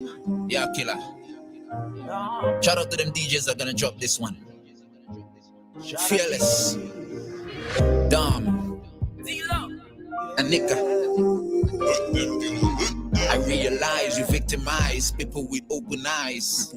Yeah, killer. Shout out to them DJs that are gonna drop this one. Fearless, Dom, and Nica. I realize you victimize people with open eyes.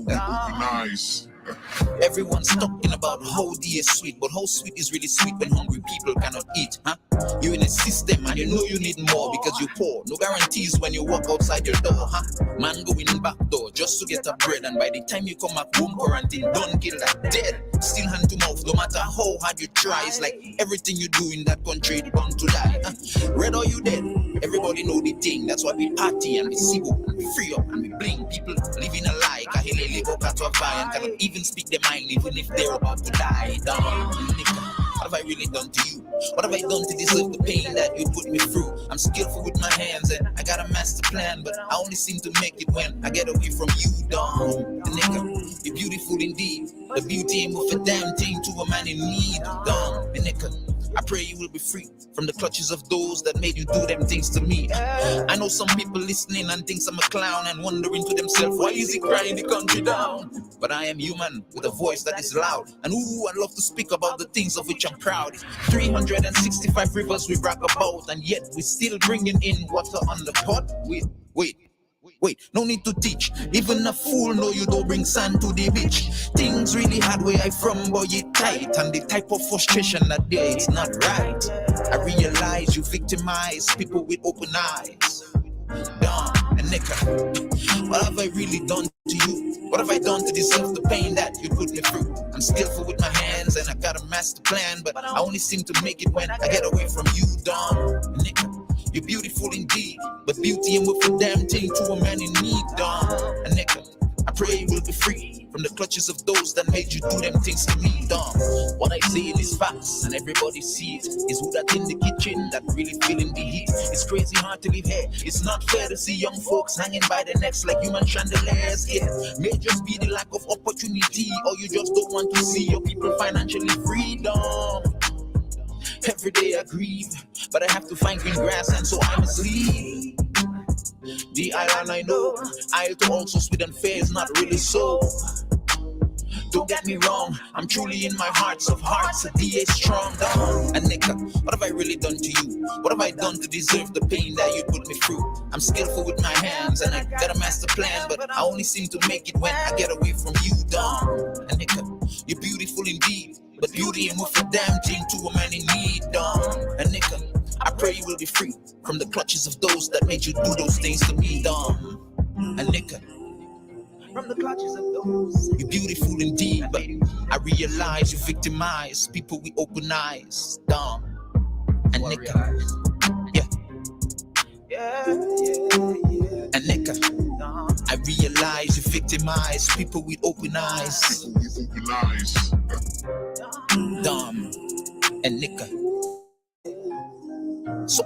Everyone's talking about how D is sweet, but how sweet is really sweet when hungry people cannot eat, huh? You're in a system and you know you need more because you're poor. No guarantees when you walk outside your door, huh? Man going back door just to get a bread, and by the time you come back home, quarantine done, kill that dead. Still hand to mouth, no matter how hard you try. It's like everything you do in that country bound to die, huh? Red or you dead, everybody know the thing. That's why we party and we sibo and we free up and we bling. People living a lie, kahilele, okatwafai, and cannot even speak their mind even if they're about to die. Damn, nigga. What have I really done to you? What have I done to deserve the pain that you put me through? I'm skillful with my hands and I got a master plan, but I only seem to make it when I get away from you, dumb. The nigga, you're beautiful indeed. The beauty ain't worth a damn thing to a man in need, dumb. The nigga, I pray you will be free from the clutches of those that made you do them things to me. I know some people listening and thinks I'm a clown and wondering to themselves, why is he crying the country down? But I am human with a voice that is loud, and ooh, I love to speak about the things of which I'm proud. 365 rivers we brag about, and yet we still bringing in water on the pot. Wait, no need to teach. Even a fool know you don't bring sand to the beach. Things really hard where I from, boy, it tight. And the type of frustration that there, it's not right. I realize you victimize people with open eyes. Damn, and nigga, what have I really done to you? What have I done to deserve the pain that you put me through? I'm skillful with my hands and I got a master plan, but I only seem to make it when I get away from you, dumb nigga. You're beautiful indeed, but beauty ain't worth a damn thing to a man in need, dumb nigga. I pray you will be free from the clutches of those that made you do them things to me, dumb. What I say is facts and everybody sees. Is who that in the kitchen that really feeling the heat. It's crazy hard to live here. It's not fair to see young folks hanging by their necks like human chandeliers. Yeah, may just be the lack of opportunity, or you just don't want to see your people financially free, dumb. Every day I grieve, but I have to find green grass and so I must leave. The island I know, I'll to also sweet and fair is not really so. Don't get me wrong, I'm truly in my hearts of hearts, a DA strong down. And nigga, what have I really done to you? What have I done to deserve the pain that you put me through? I'm skillful with my hands and I got a master plan, but I only seem to make it when I get away from you, down. And nigga, you're beautiful indeed, but beauty ain't worth a damn thing to a man in need, down. And nigga, I pray you will be free from the clutches of those that made you do those things to me, dumb. And nigga, from the clutches of those. You're beautiful indeed, but I realize you victimize people with open eyes, dumb. And nigga, yeah. And nigga, I realize you victimize people with open eyes, dumb. And nigga, so.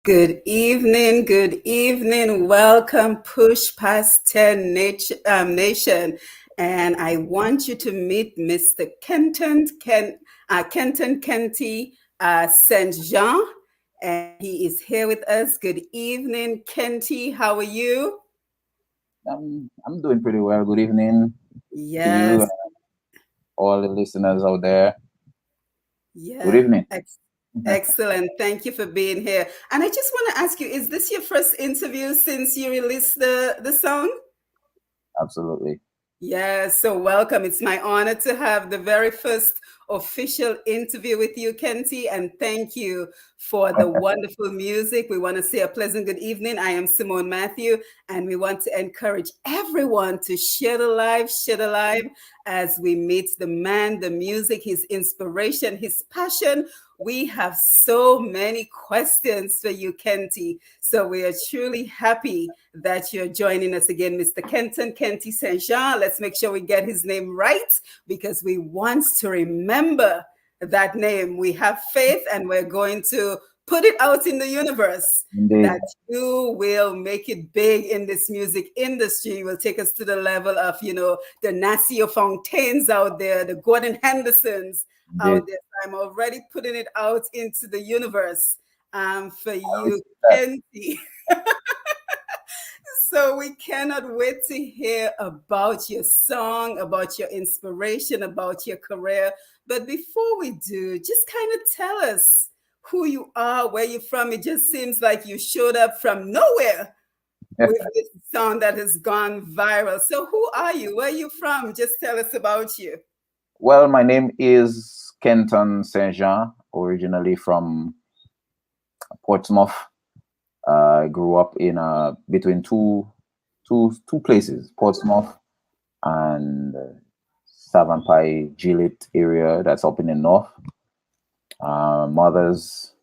Good evening. Welcome, Push Past 10 Nation. And I want you to meet Mr. Kenty St. Jean. And he is here with us. Good evening, Kenty. How are you? I'm doing pretty well. Good evening Yes. to you and all the listeners out there. Yeah. Good evening. Excellent. Thank you for being here. And I just want to ask you, is this your first interview since you released the song? Absolutely. Yeah, so welcome. It's my honor to have the very first official interview with you, Kenty, and thank you for the wonderful music. We want to say a pleasant good evening. I am Simone Matthew, and we want to encourage everyone to share the live as we meet the man, the music, his inspiration, his passion. We have so many questions for you, Kenty. So we are truly happy that you're joining us again, Mr. Kenty St. Jean. Let's make sure we get his name right because we want to remember that name. We have faith and we're going to put it out in the universe. Indeed. That you will make it big in this music industry. You will take us to the level of, the Nasio Fontaines out there, the Gordon Hendersons, out Indeed. there. I'm already putting it out into the universe for I you, received that. Kenty. So we cannot wait to hear about your song, about your inspiration, about your career. But before we do, just kind of tell us who you are, where you're from. It just seems like you showed up from nowhere with this song that has gone viral. So who are you? Where are you from? Just tell us about you. Well, my name is Kenton Saint Jean, originally from Portsmouth. I grew up in between two places, Portsmouth and Savampai, Gilead area. That's up in the north. Mothers,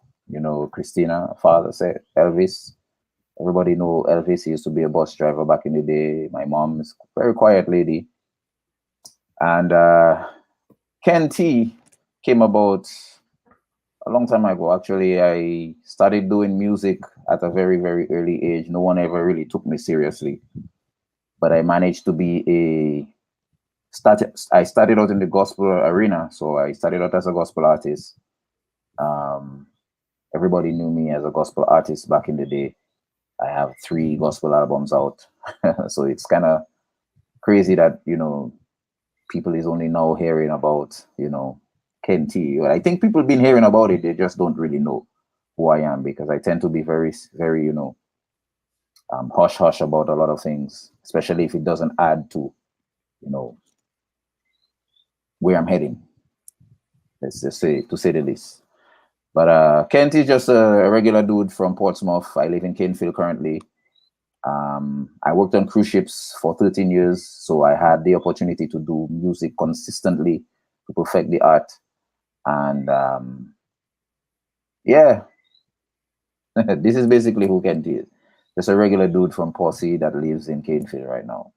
Christina. Father said Elvis. Everybody know Elvis. He used to be a bus driver back in the day. My mom is a very quiet lady, and Kenty came about a long time ago. Actually, I started doing music at a very, very early age. No one ever really took me seriously, but I managed to be I started out in the gospel arena, so I started out as a gospel artist. Um, Everybody knew me as a gospel artist back in the day. I have 3 gospel albums out, so it's kind of crazy that people is only now hearing about Kenty. I think people been hearing about it, they just don't really know who I am, because I tend to be very, very hush hush about a lot of things, especially if it doesn't add to you know where I'm heading. Let's just say, to say the least. But Kent is just a regular dude from Portsmouth. I live in Canefield currently. I worked on cruise ships for 13 years, so I had the opportunity to do music consistently to perfect the art. And yeah, this is basically who Kenty is. Just a regular dude from Posse that lives in Canefield right now.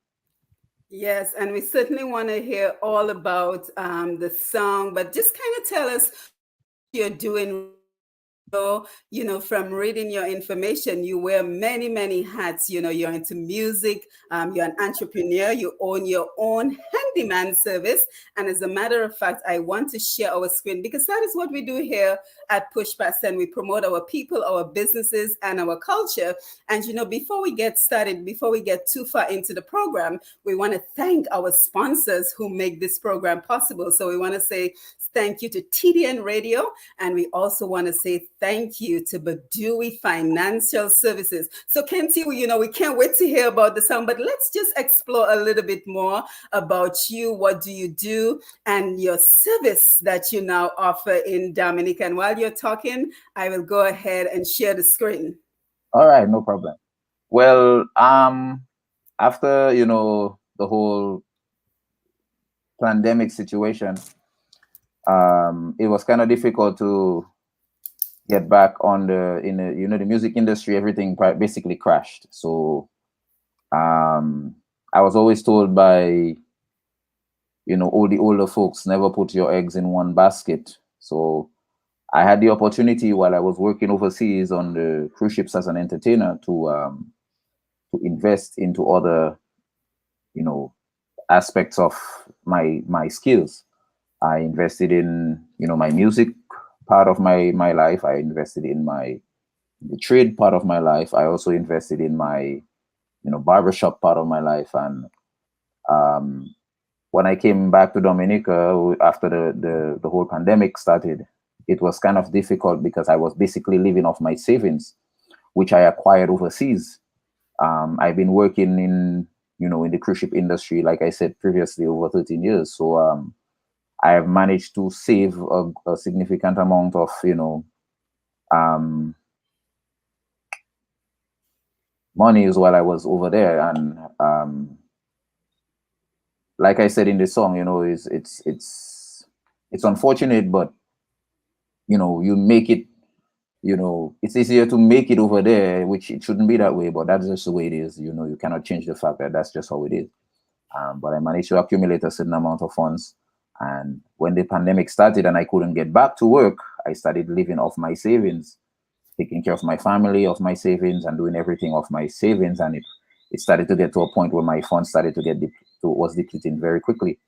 Yes, and we certainly want to hear all about the song, but just kind of tell us what you're doing. From reading your information, you wear many, many hats. You're into music, you're an entrepreneur, you own your own handyman service. And as a matter of fact, I want to share our screen because that is what we do here at Push Past, and we promote our people, our businesses, and our culture. And, before we get started, before we get too far into the program, we want to thank our sponsors who make this program possible. So we want to say thank you to TDN Radio, and we also want to say thank you to Badui Financial Services. So Kenty, we can't wait to hear about the song, but let's just explore a little bit more about you. What do you do and your service that you now offer in Dominica? And while you're talking, I will go ahead and share the screen. All right, no problem. Well, after the whole pandemic situation, it was kind of difficult to get back on the music industry. Everything basically crashed. So I was always told by all the older folks, never put your eggs in one basket. So I had the opportunity while I was working overseas on the cruise ships as an entertainer to invest into other aspects of my skills. I invested in my music part of my life. I invested in the trade part of my life. I also invested in my barbershop part of my life. And when I came back to Dominica after the whole pandemic started, it was kind of difficult because I was basically living off my savings, which I acquired overseas. I've been working in the cruise ship industry, like I said previously, over 13 years. So I have managed to save a significant amount of monies while I was over there. And like I said in the song, it's unfortunate, but you make it. It's easier to make it over there, which it shouldn't be that way, but that's just the way it is. You cannot change the fact that that's just how it is. But I managed to accumulate a certain amount of funds. And when the pandemic started and I couldn't get back to work, I started living off my savings, taking care of my family, of my savings, and doing everything off my savings. And it started to get to a point where my funds started to was depleting very quickly.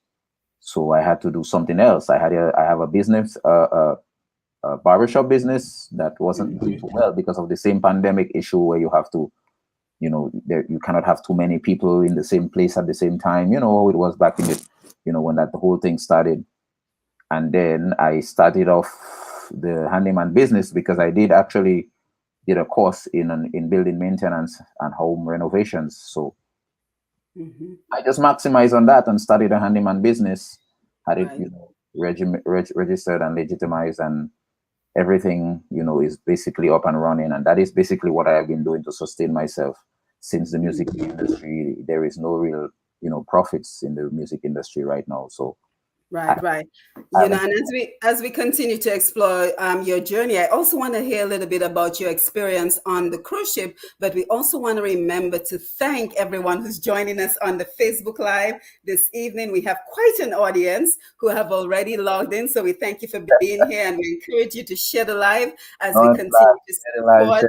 So I had to do something else. I have a business, a barbershop business that wasn't doing too well because of the same pandemic issue where you have to, you cannot have too many people in the same place at the same time. It was back in the, when that the whole thing started. And then I started off the handyman business because I did a course in building maintenance and home renovations. So I just maximized on that and started a handyman business, had it, Right. registered and legitimized, and everything, is basically up and running. And that is basically what I have been doing to sustain myself since the music industry. There is no real, profits in the music industry right now. So Right. I And haven't. as we continue to explore your journey, I also want to hear a little bit about your experience on the cruise ship. But we also want to remember to thank everyone who's joining us on the Facebook Live this evening. We have quite an audience who have already logged in, so we thank you for being here, and we encourage you to share the live as we No, it's continue to live, support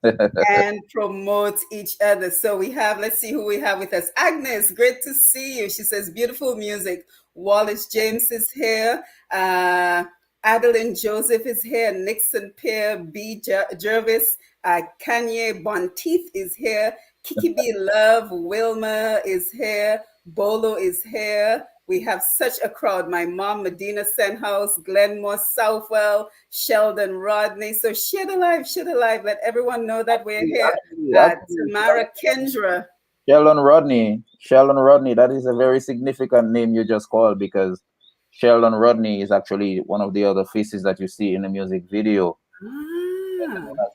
share. and promote each other. So we have, let's see who we have with us. Agnes, great to see you. She says, beautiful music. Wallace James is here. Adeline Joseph is here. Nixon Pierre B. Jervis. Kanye Bonteith is here. Kiki B. Love. Wilma is here. Bolo is here. We have such a crowd. My mom, Medina Senhouse, Glenmore Southwell, Sheldon Rodney. So share the live. Let everyone know that we're here. Tamara Kendra. Sheldon Rodney, that is a very significant name you just called, because Sheldon Rodney is actually one of the other faces that you see in the music video.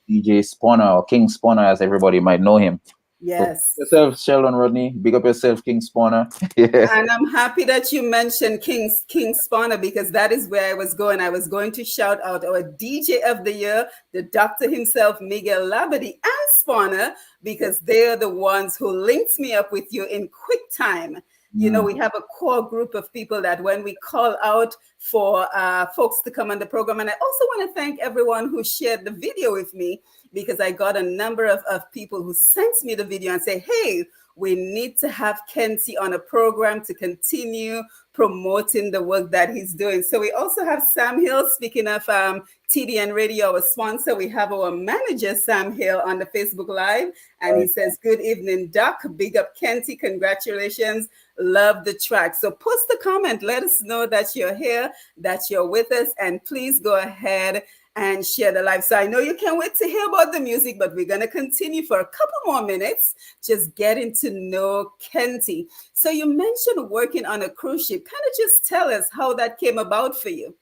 DJ Spawner, or King Spawner, as everybody might know him. Yes. So, yourself, Sheldon Rodney. Big up yourself, King Spawner. And I'm happy that you mentioned King Spawner, because that is where I was going. I was going to shout out our DJ of the year, the doctor himself, Miguel Labadie, and Spawner, because they're the ones who linked me up with you in quick time. We have a core group of people that when we call out for folks to come on the program, and I also want to thank everyone who shared the video with me, because I got a number of people who sent me the video and say, hey, we need to have Kenty on a program to continue promoting the work that he's doing. So we also have Sam Hill. Speaking of TDN Radio, our sponsor, we have our manager, Sam Hill, on the Facebook Live. And he says, good evening, Doc. Big up Kenty. Congratulations. Love the track. So post a comment. Let us know that you're here, that you're with us. And please go ahead and share the live. So I know you can't wait to hear about the music, but we're going to continue for a couple more minutes, just getting to know Kenty. So you mentioned working on a cruise ship. Kind of just tell us how that came about for you.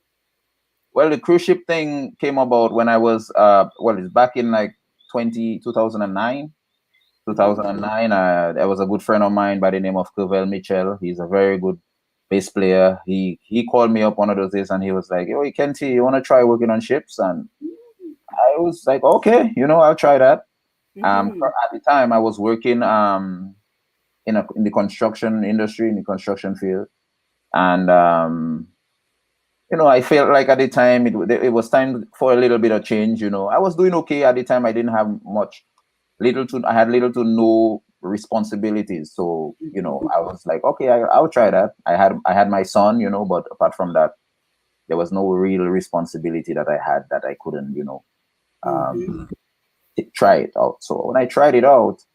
Well, the cruise ship thing came about when I was, it's back in like 2009. 2009, there was a good friend of mine by the name of Covell Mitchell. He's a very good bass player. He called me up one of those days and he was like, "Yo, Kenty, you want to try working on ships?" And I was like, "Okay, I'll try that." At the time, I was working in the construction industry, in the construction field, and I felt like at the time it was time for a little bit of change. I was doing okay at the time. I didn't have I had little to no responsibilities. So, I was like, okay, I'll try that. I had my son, but apart from that, there was no real responsibility that I had that I couldn't, try it out. So when I tried it out,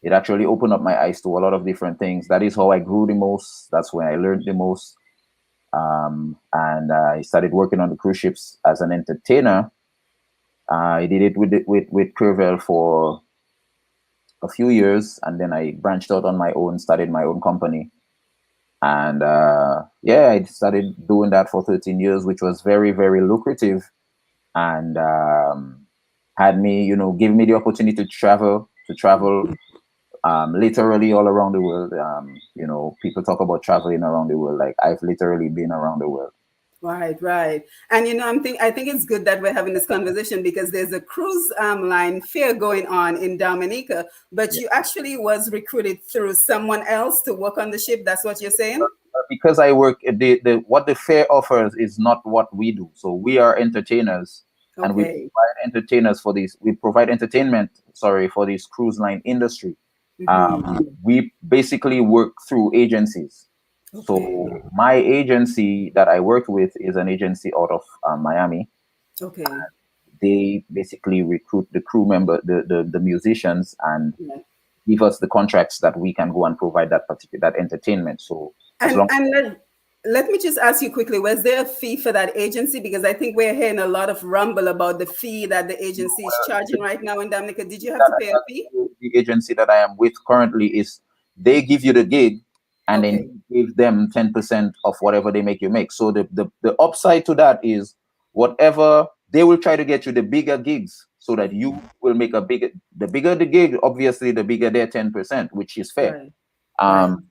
it actually opened up my eyes to a lot of different things. That is how I grew the most. That's when I learned the most. And I started working on the cruise ships as an entertainer. I did it with Curvell for a few years, and then I branched out on my own, started my own company. And I started doing that for 13 years, which was very, very lucrative, and had me, give me the opportunity to travel literally all around the world. People talk about traveling around the world. Like, I've literally been around the world. Right. And I think it's good that we're having this conversation, because there's a cruise line fair going on in Dominica, but you actually was recruited through someone else to work on the ship. That's what you're saying? Because I work, what the fair offers is not what we do. So we are entertainers, and we provide entertainers for these. We provide entertainment, for this cruise line industry. We basically work through agencies. Okay. So my agency that I worked with is an agency out of Miami. Okay. They basically recruit the crew member, the musicians, and Yeah. give us the contracts that we can go and provide that particular that entertainment. So as long And let me just ask you quickly, was there a fee for that agency? Because I think we're hearing a lot of rumble about the fee that the agency is charging right now in Dominica. Did you have to pay a fee? the agency that I am with currently is they give you the gig and then Okay. you give them 10% of whatever they make you make. So the upside to that is whatever they will try to get you the bigger gigs so that you will make a bigger the bigger the gig, obviously the bigger their 10%, which is fair. Right. Right. Um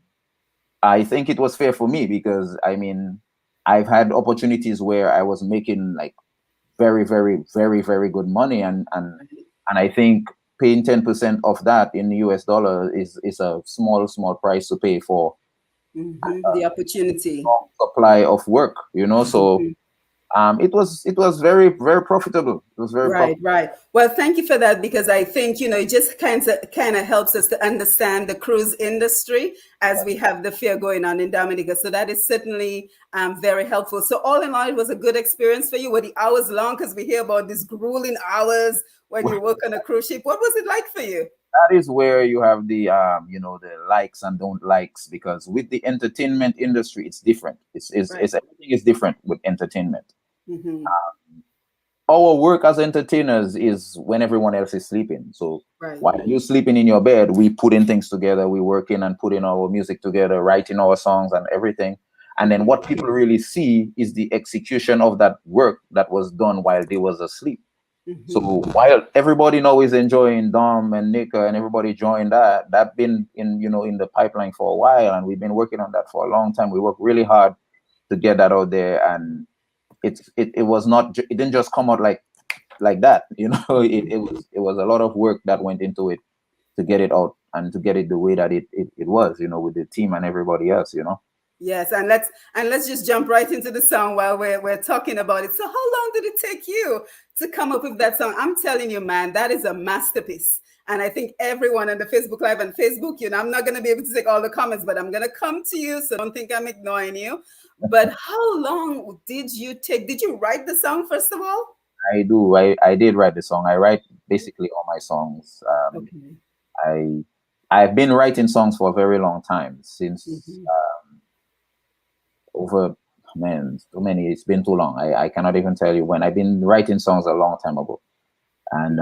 I think it was fair for me because I mean I've had opportunities where I was making like very, very, very, very good money, and I think paying 10% of that in US dollar is a small price to pay for The opportunity. long supply of work, you know. So Mhm. it was very, very profitable. It was very Right, profitable. right. Well, thank you for that because I think, it just kind of helps us to understand the cruise industry as we have the fair going on in Dominica. So that is certainly very helpful. So all in all, it was a good experience for you. Were the hours long? Because we hear about these grueling hours when you work on a cruise ship. What was it like for you? That is where you have the the likes and don't likes, because with the entertainment industry it's different. Right. It's everything is different with entertainment. Hmm. Our work as entertainers is when everyone else is sleeping. So Right. while you're sleeping in your bed, we putting things together, we working and putting our music together, writing our songs and everything. And then what people really see is the execution of that work that was done while they was asleep. So while everybody now is enjoying Dom and Nica and everybody enjoying that been in the pipeline for a while, and we've been working on that for a long time. We work really hard to get that out there, and it was not it didn't just come out like that. It was a lot of work that went into it to get it out and to get it the way that it was, with the team and everybody else. Yes, and let's just jump right into the song while we're talking about it. So how long did it take you to come up with that song? I'm telling you, man, that is a masterpiece. And I think everyone on the Facebook Live and Facebook, I'm not going to be able to take all the comments, but I'm going to come to you. So don't think I'm ignoring you. But how long did you take? Did you write the song, first of all? I did write the song. I write basically all my songs. Okay. I I've been writing songs for a very long time, since Mhm. over, man, too many. It's been too long. I cannot even tell you when. I've been writing songs a long time ago. And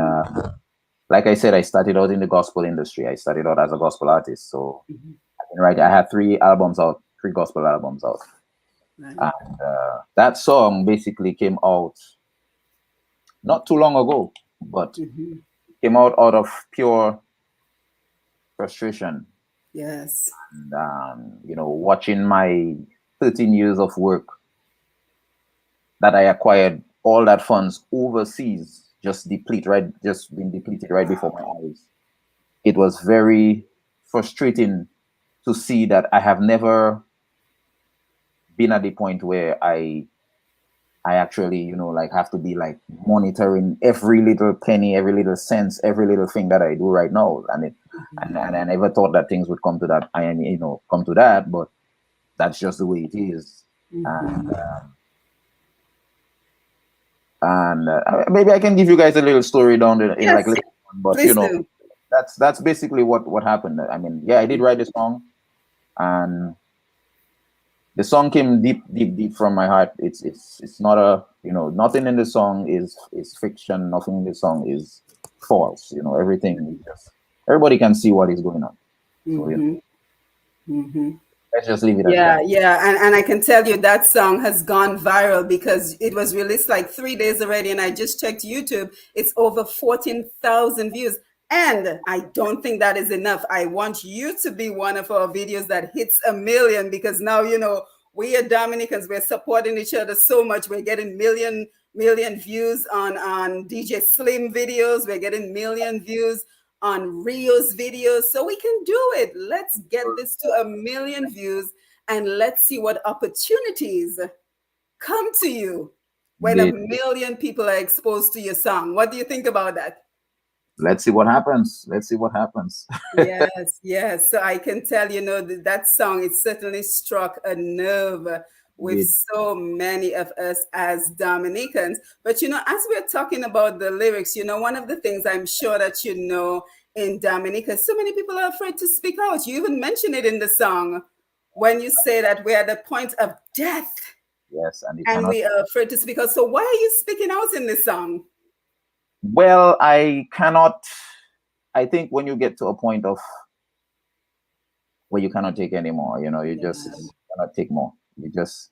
like I said, I started out in the gospel industry. I started out as a gospel artist. So Mhm. I've been writing. I had three gospel albums out. Right. And that song basically came out not too long ago, but Mhm. came out of pure frustration. Yes. And, watching my 13 years of work that I acquired, all that funds overseas, just being depleted right before my eyes. It was very frustrating to see that I have never been at the point where I actually, like, have to be like monitoring every little penny, every little cents, every little thing that I do right now. And I never thought that things would come to that. Come to that, but that's just the way it is. And maybe I can give you guys a little story down there, like Yes. later on, but Please do. that's basically what happened. I mean, yeah, I did write the song, and the song came deep, deep, deep from my heart. It's not nothing in the song is fiction. Nothing in the song is false. Everything is just, everybody can see what is going on. So Hmm. Hmm. let's just leave it at Yeah, that. yeah. And I can tell you that song has gone viral because it was released like 3 days already. And I just checked YouTube. It's over 14,000 views. And I don't think that is enough. I want you to be one of our videos that hits 1 million because now, we are Dominicans. We're supporting each other so much. We're getting million views on DJ Slim videos. We're getting million views on Rio's videos. So we can do it. Let's get this to 1 million views and let's see what opportunities come to you when a Indeed. million people are exposed to your song. What do you think about that? let's see what happens. Let's see what happens. Yes, yes. So I can tell, that song, it certainly struck a nerve with Indeed. so many of us as Dominicans. But, as we're talking about the lyrics, one of the things I'm sure that in Dominica, so many people are afraid to speak out. You even mention it in the song when you say that we're at the point of death Yes, and you and cannot. we are afraid to speak out. So why are you speaking out in this song? Well, I cannot. I think when you get to a point of where you cannot take anymore, you just Yeah, cannot take more. You just,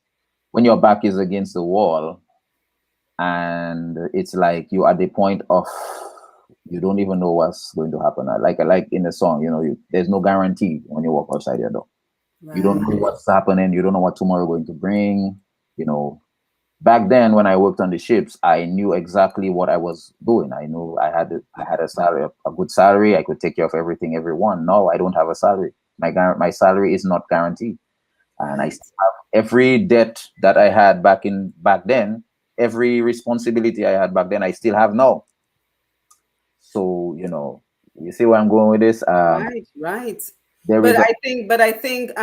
when your back is against the wall, and it's like you at the point of you don't even know what's going to happen. Like in the song, there's no guarantee when you walk outside your door. You don't right. know what's happening. You don't know what tomorrow going to bring. You know, back then when I worked on the ships, I knew exactly what I was doing. I knew I had a salary, a good salary. I could take care of everything, everyone. Now I don't have a salary. My salary is not guaranteed, and I Right. still have every debt that I had back then. Every responsibility I had back then, I still have now. So you see where I'm going with this. Right, right. There But is a I think,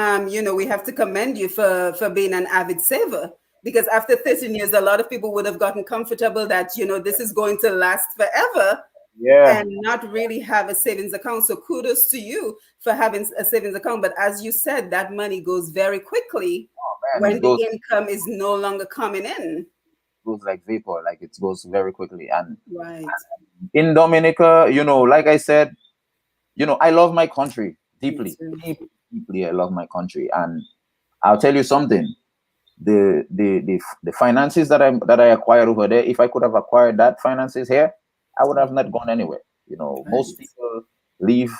we have to commend you for being an avid saver, because after 13 years, a lot of people would have gotten comfortable that, this is going to last forever yeah, and not really have a savings account. So kudos to you for having a savings account. But as you said, that money goes very quickly man, when the income is no longer coming in. goes like vapor, like it goes very quickly. And Right. in Dominica, like I said, I love my country Me deeply, too. deeply, deeply. I love my country, and I'll tell you something. The finances that I acquired over there, if I could have acquired that finances here, I would have not gone anywhere. Most Right. people leave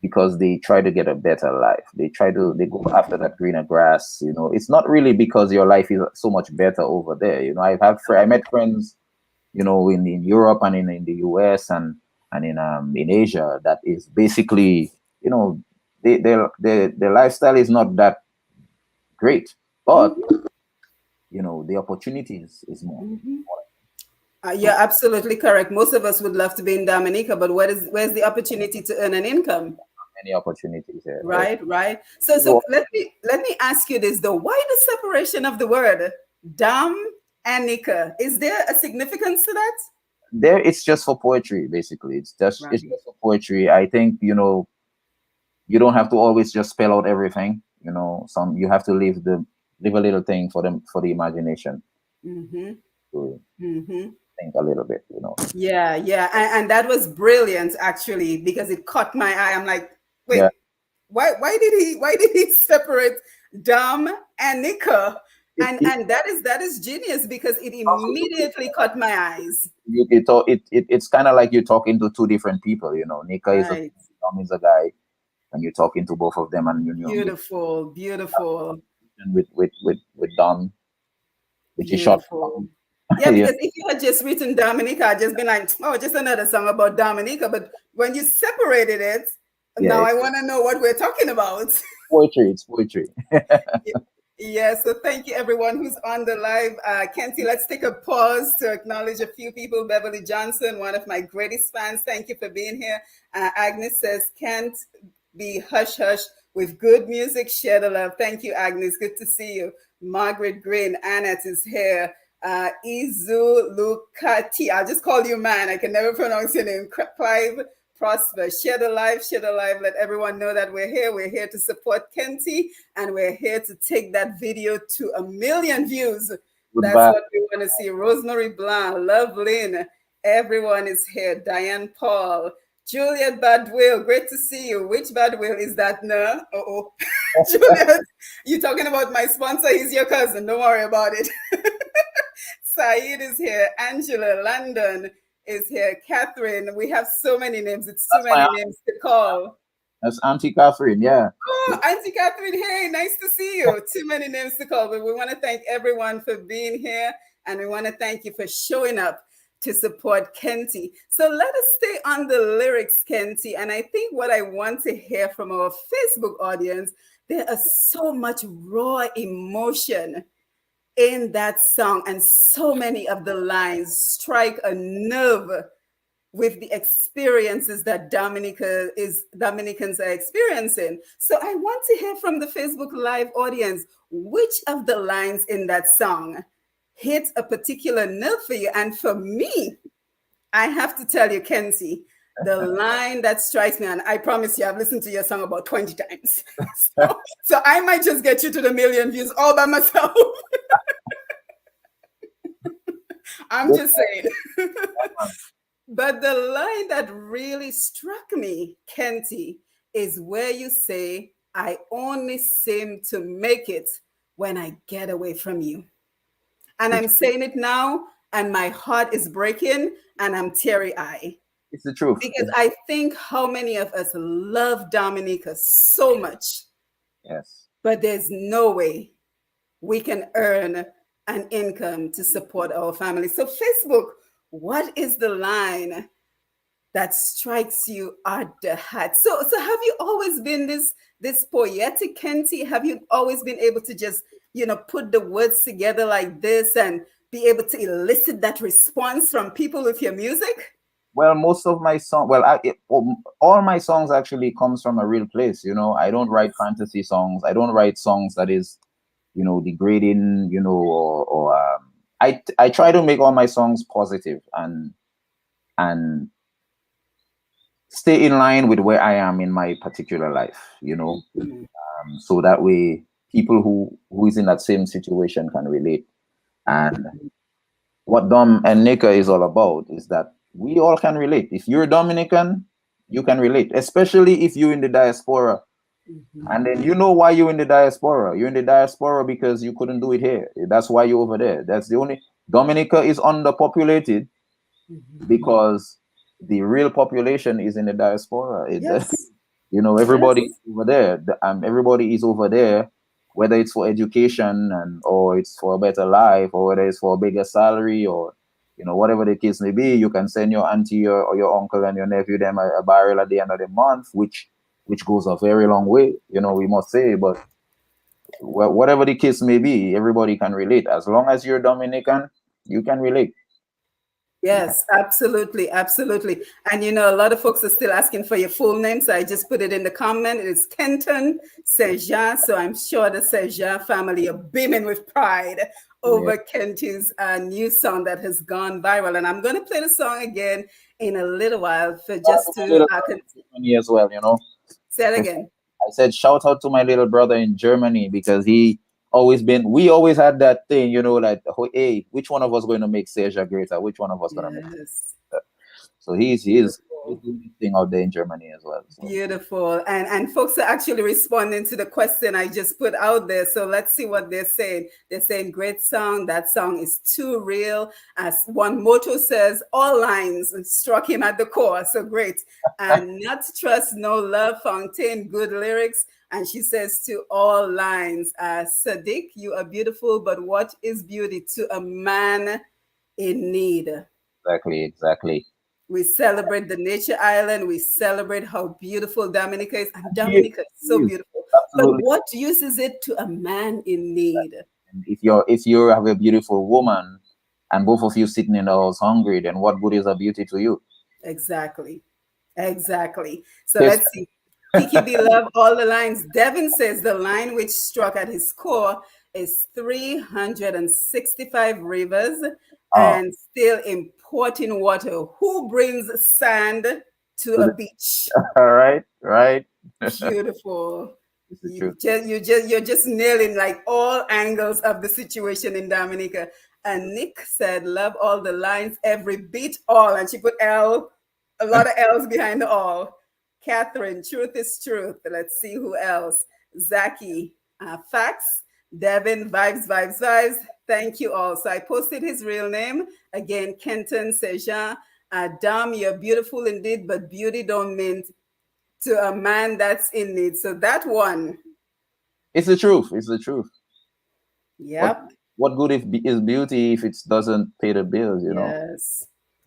because they try to get a better life. They go after that greener grass. It's not really because your life is so much better over there. I met friends, in Europe and in the US and in Asia, that is basically, their lifestyle is not that great, but Mhm, the opportunities is more. mhm. You're So absolutely correct. Most of us would love to be in Dominica, but where's the opportunity to earn an income? many opportunities here. Right, right. So let me ask you this though. Why the separation of the word Dom and Nica? Is there a significance to that? There, it's just for poetry, basically. It's Right. just for poetry. I think, you don't have to always just spell out everything. Some you have to leave a little thing for the imagination Mm-hmm. to Mm-hmm. think a little bit. Yeah, yeah. And that was brilliant actually, because it caught my eye. I'm like, Yeah. wait, why did he separate Dom and Nika? It, And it and that is genius, because it immediately caught my eyes. it's kind of like you're talking to two different people. Nika is a Right. Dom is a guy, and you're talking to both of them, and Beautiful, beautiful, with Don, which is short. beautiful. Yeah, Yeah. because if you had just written Dominica, I'd just been like, oh, just another song about Dominica. But when you separated it, Yeah, now I it's want to know what we're talking about. poetry. It's poetry. Yeah, so thank you everyone who's on the live. Kenty, let's take a pause to acknowledge a few people. Beverly Johnson, one of my greatest fans, thank you for being here. Agnes says, can't be hush hush with good music, share the love. Thank you, Agnes. Good to see you. Margaret Green, Annette is here. Izu Lukati, I'll just call you man. I can never pronounce your name. Clive Prosper. Share the live, share the live. Let everyone know that we're here. We're here to support Kenty, and we're here to take that video to 1 million views. That's Goodbye. what we want to see. Rosemary Blanc, Love Lynn, everyone is here. Diane Paul, Juliet Badwill, great to see you. Which Badwill is that? No? Oh, Juliet, you talking about my sponsor? He's your cousin. Don't worry about it. Saeed is here. Angela London is here. Catherine, we have so many names. It's too That's my many names to call. That's Auntie Catherine. Yeah. Oh, Auntie Catherine, hey, nice to see you. Too many names to call, but we want to thank everyone for being here, and we want to thank you for showing up to support Kenty. So let us stay on the lyrics, Kenty. And I think what I want to hear from our Facebook audience, there is so much raw emotion in that song, and so many of the lines strike a nerve with the experiences that Dominicans are experiencing. So I want to hear from the Facebook Live audience, which of the lines in that song hit a particular note for you? And for me, I have to tell you, Kenty, the line that strikes me, and I promise you, I've listened to your song about 20 times. so I might just get you to the million views all by myself. I'm just saying. But the line that really struck me, Kenty, is where you say, I only seem to make it when I get away from you. And I'm saying it now, and my heart is breaking, and I'm teary-eyed. It's the truth. Because I think how many of us love Dominica so much. Yes. But there's no way we can earn an income to support our family. So Facebook, what is the line that strikes you at the heart? So have you always been this poetic, Kenty? Have you always been able to just, put the words together like this and be able to elicit that response from people with your music? Well, most of my songs, all my songs actually comes from a real place. I don't write fantasy songs. I don't write songs that is, degrading, I try to make all my songs positive and stay in line with where I am in my particular life, so that way people who is in that same situation can relate. And what N Nica is all about is that we all can relate. If you're Dominican, you can relate, especially if you're in the diaspora. And then you know why you're in the diaspora. You're in the diaspora because you couldn't do it here. That's why you're over there. That's the only. Dominica is underpopulated because the real population is in the diaspora. Yes. Everybody is over there. Everybody is over there, whether it's for education or it's for a better life, or whether it's for a bigger salary, or whatever the case may be. You can send your auntie or your uncle and your nephew them a barrel at the end of the month, which goes a very long way, we must say. But whatever the case may be, everybody can relate. As long as you're Dominican, you can relate. Yes, absolutely. Absolutely. And a lot of folks are still asking for your full name. So I just put it in the comment. It's Kenton Saint-Jean. So I'm sure the Saint-Jean family are beaming with pride over Kenty's new song that has gone viral. And I'm going to play the song again in a little while for just to Germany as well, Say it again. I said shout out to my little brother in Germany, because we always had that thing, like, hey, which one of us going to make Seja greater? Which one of us going to make it? So he's doing his thing out there in Germany as well. So. Beautiful. And folks are actually responding to the question I just put out there. So let's see what they're saying. They're saying, great song. That song is too real. As one motto says, all lines struck him at the core. So great. And not trust, no love, Fontaine, good lyrics. And she says to all lines, Sadiq, you are beautiful, but what is beauty to a man in need? Exactly. We celebrate the nature island. We celebrate how beautiful Dominica is. And Dominica is so beautiful. Absolutely. But what use is it to a man in need? If you have a beautiful woman and both of you sitting in the house hungry, then what good is her beauty to you? Exactly. So let's see. Kiki B love all the lines. Devin says the line which struck at his core is 365 rivers and still importing water. Who brings sand to a beach? All right. Beautiful. You're just nailing like all angles of the situation in Dominica. And Nick said, love all the lines, every beat, all. And she put L, a lot of L's behind the all. Catherine, truth is truth. Let's see who else. Zaki, facts. Devin, vibes. Thank you all. So I posted his real name. Again, Kenton Saint-Jean. Dom, you're beautiful indeed, but beauty don't mean to a man that's in need. So that one. It's the truth. Yep. What good is beauty if it doesn't pay the bills,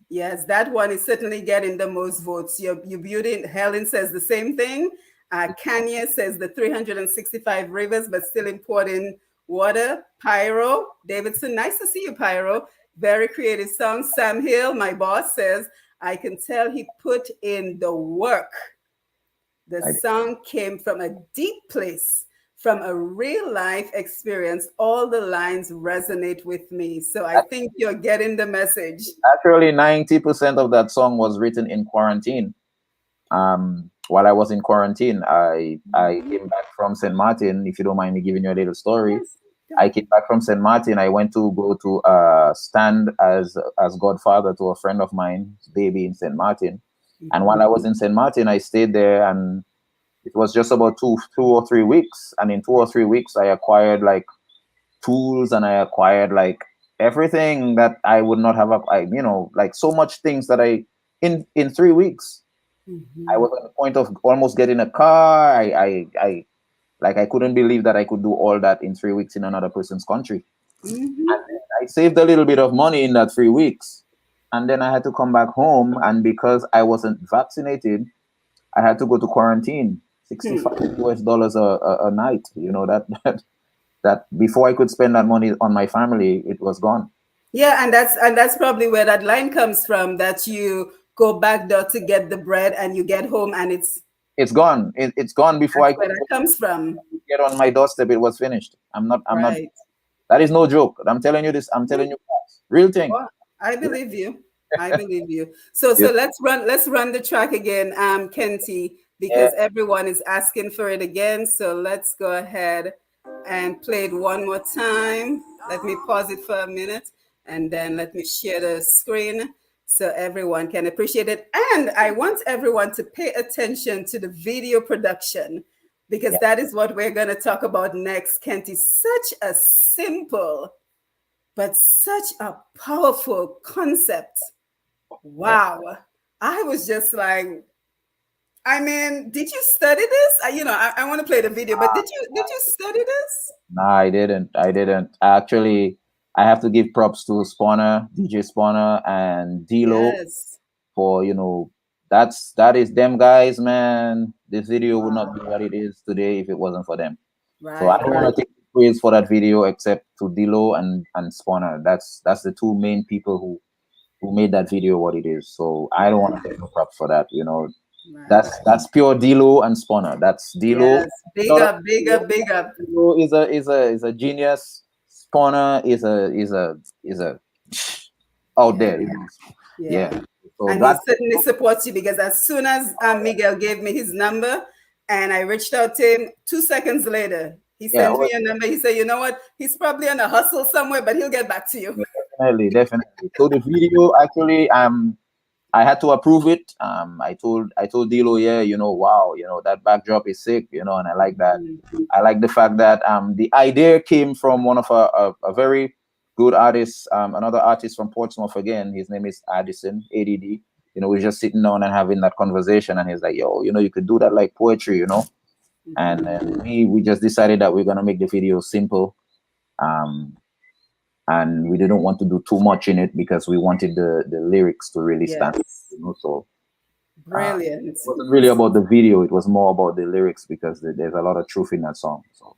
Yes, that one is certainly getting the most votes. Your beauty, Helen says the same thing. Kanye says the 365 rivers, but still importing water. Pyro, Davidson, nice to see you, Pyro. Very creative song. Sam Hill, my boss, says I can tell he put in the work. The song came from a deep place, from a real life experience. All the lines resonate with me. So I think you're getting the message. Actually, 90% of that song was written in quarantine. While I was in quarantine, I came back from St. Martin. If you don't mind me giving you a little story, Yes. I came back from St. Martin. I went to go to stand as godfather to a friend of mine's baby in St. Martin. And while I was in St. Martin, I stayed there, and it was just about two or 3 weeks. And in 2 or 3 weeks, I acquired like tools, and I acquired like everything that I would not have. Like so much things that in 3 weeks. I was on the point of almost getting a car. I couldn't believe that I could do all that in 3 weeks in another person's country. And then I saved a little bit of money in that 3 weeks, and then I had to come back home. And because I wasn't vaccinated, I had to go to quarantine. $65 a night. You know that before I could spend that money on my family, it was gone. Yeah, and that's probably where that line comes from. That you go back there to get the bread, and you get home, and it's gone. It's gone before I could. Where that comes from. Get on my doorstep. It was finished. I'm not. That is no joke. I'm telling you this. I'm telling you real thing. Well, I believe you. I believe you. So let's run the track again, Kenty, because everyone is asking for it again. So let's go ahead and play it one more time. Let me pause it for a minute, and then let me share the screen so everyone can appreciate it. And I want everyone to pay attention to the video production, because that is what we're going to talk about next, Kenty. Such a simple, but such a powerful concept. Wow. I was just like, I mean, did you study this? I want to play the video, but did you study this? No, I didn't. Actually, I have to give props to Spawner, DJ Spawner, and D-Lo for, that is them guys, man. This video would not be what it is today if it wasn't for them. Right, so I don't want to take praise for that video except to D-Lo and Spawner. That's the two main people who made that video what it is. So I don't want to take no props for that. Right. That's pure D-Lo and Spawner. That's D-Lo. Yes. Big up. D-Lo is a genius. Spawner is a out there. Yeah. So and he certainly supports you, because as soon as Miguel gave me his number and I reached out to him, 2 seconds later, he sent me a number. He said, you know what? He's probably on a hustle somewhere, but he'll get back to you. Definitely. So the video, actually, I had to approve it. I told D-Lo, wow, that backdrop is sick, and I like that. I like the fact that the idea came from one of a very good artist, another artist from Portsmouth again. His name is Addison, ADD. We're just sitting down and having that conversation, and he's like, yo, you could do that like poetry, And then we just decided that we're gonna make the video simple. And we didn't want to do too much in it because we wanted the lyrics to really stand. So brilliant. It wasn't really about the video; it was more about the lyrics, because there's a lot of truth in that song. So,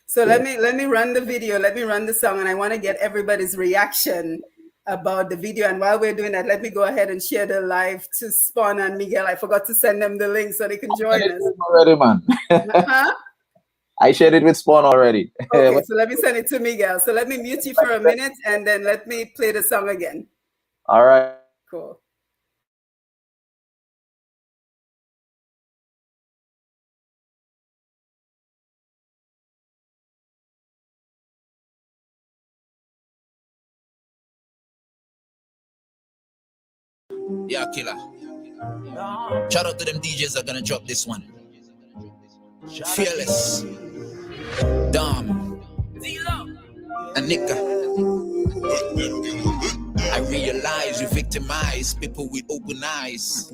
so let me run the video. Let me run the song, and I want to get everybody's reaction about the video. And while we're doing that, let me go ahead and share the live to Spawn and Miguel. I forgot to send them the link so they can join us. Already, man. I shared it with Spawn already. Okay, so let me send it to Miguel. So let me mute you for a minute, and then let me play the song again. All right. Cool. Yeah, killer. Shout out to them DJs that are gonna drop this one. Fearless, Dom, N Nica. I realize you victimize people with open eyes.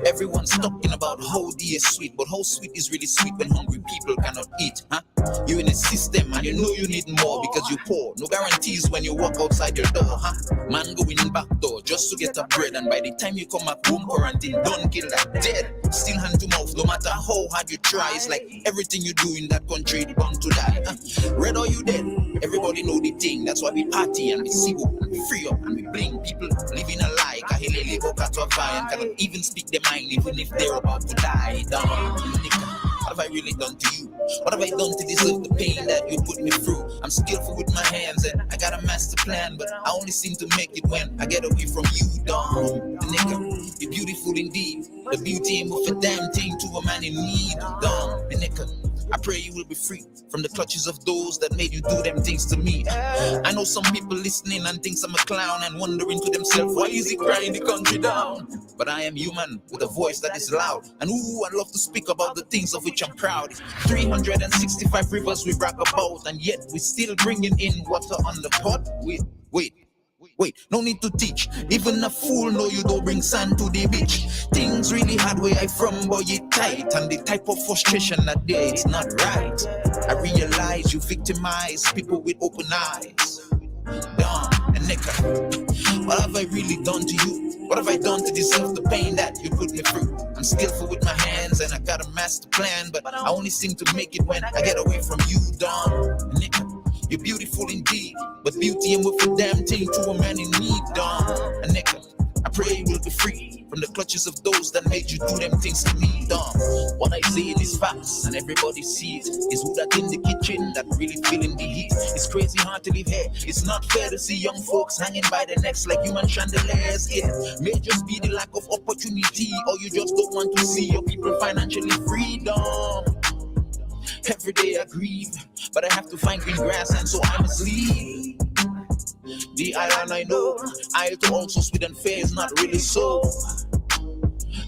Everyone's talking about how D is sweet, but how sweet is really sweet when hungry people cannot eat, huh? You're in a system and you know you need more because you're poor. No guarantees when you walk outside your door, huh? Man going back door just to get a bread, and by the time you come back home, quarantine don't kill that dead. Still hand to mouth, no matter how hard you try. It's like everything you do in that country is bound to die, huh? Red or you dead, everybody know the thing. That's why we party and we see and we free up. and we bling people living a lie. Kahilele boka to a fire and cannot even speak their mind even if they're about to die. Down, nigga. What have I really done to you? What have I done to deserve the pain that you put me through? I'm skillful with my hands and I got a master plan, but I only seem to make it when I get away from you, dumb. The nigga, you're beautiful indeed. The beauty ain't worth a damn thing to a man in need, dumb. The nigga, I pray you will be free from the clutches of those that made you do them things to me. I know some people listening and thinks I'm a clown and wondering to themselves, why is he crying the country down? But I am human with a voice that is loud, and ooh, I love to speak about the things of which I'm proud. 365 rivers we brag about, and yet we still bringing in water on the pot. Wait, no need to teach. Even a fool know you don't bring sand to the beach. Things really hard where I from, boy, it tight. And the type of frustration that there, it's not right. I realize you victimize people with open eyes. Dumb and nigga, what have I really done to you? What have I done to deserve the pain that you put me through? I'm skillful with my hands and I got a master plan, but I only seem to make it when I get away from you, dumb and nigga. You're beautiful indeed, but beauty ain't worth a damn thing to a man in need, dumb. A nigga, I pray you will be free from the clutches of those that made you do them things to me, dumb. What I say is facts, and everybody sees. Is who that in the kitchen that really feeling the heat. It's crazy hard to live here. It's not fair to see young folks hanging by their necks like human chandeliers. It may just be the lack of opportunity, or you just don't want to see your people financially free, dumb. Every day I grieve, but I have to find green grass and so I must leave. The island I know, I to also sweet and fair is not really so.